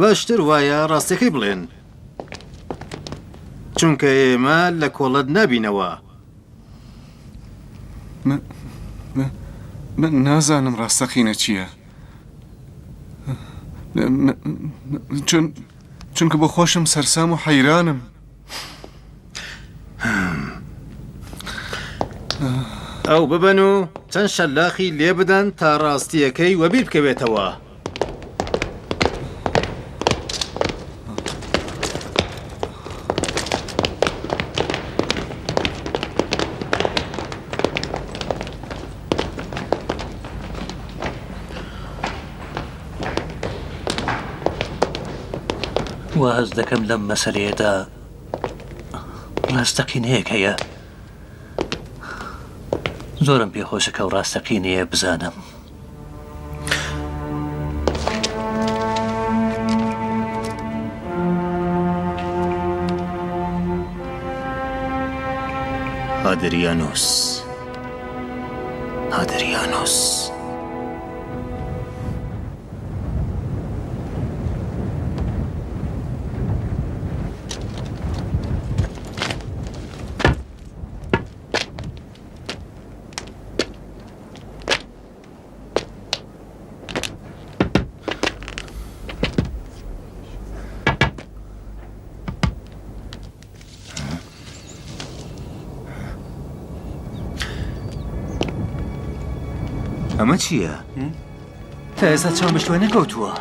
باشتر وایە ڕاستەکەی بڵێن چونکە ئێمە لە کۆڵەت نابینەوە. من نازانم ڕاستەقینە چییە، چونکە بۆ خۆشم سەرسام و حەیرانم. ئەو ببەن و چەند شەلاخی لێ بدەن تا ڕاستیەکەی وەبیر بکەوێتەوە. واز دەکەم لەم مەسەلەیەدا ڕاستەقینەیەک هەیە. زۆرم پێخۆشە کە ڕاستەقینەیە بزانم. هادریانوس. ئەمە چییە؟ تا ئێستا چاوم بە شوێنە نەکەوتووە.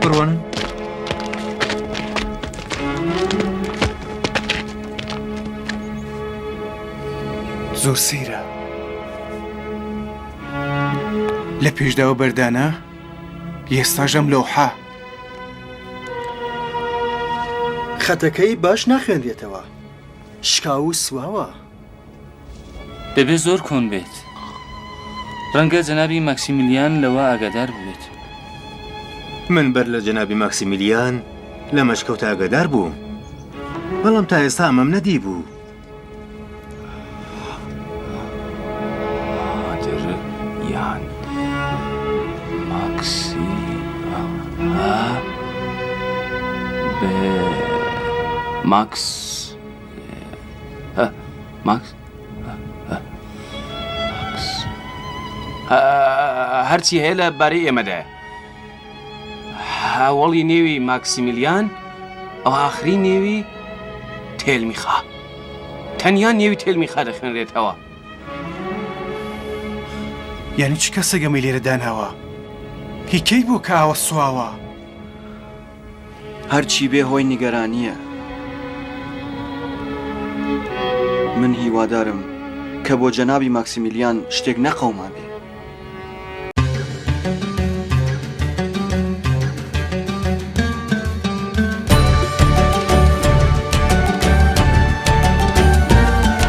بڕوانن. زۆر سەیرە. لە پێشداوە بەردانە ئێستاژەم لەوحە. خەتەکەی باش ناخوێندێتەوە، شکاو و سواوە. دەبێت زۆر کۆن بێت. ڕەنگە جەنابی ماکسیمیلیان لەوە ئاگادار بێت. من بەر لە جەنابی ماکسیمیلیان لە مەشکەوت ئاگادار بووم، بەڵام تا ئێستا ئەمەم نەدی بوو. هادریان ماکسی ماکس هەرچی هەیە لە بارەی ئێمەدایە. هاوڵی نێوی ماکسیمیلیان ئەو ئاخری نێوی تێلمیخا. تەنیا نێوی تێلمیخا دەخوێنرێتەوە. یعنی چ کەسێکەمەی لێرە داناوە؟ هیکەی بوو کە ئاوە سواوە؟ هەرچی بێ هۆی نیگەرانیە. من هیوادارم کە بۆ جەنابی ماکسیمیلیان شتێک نەقەوما بێ.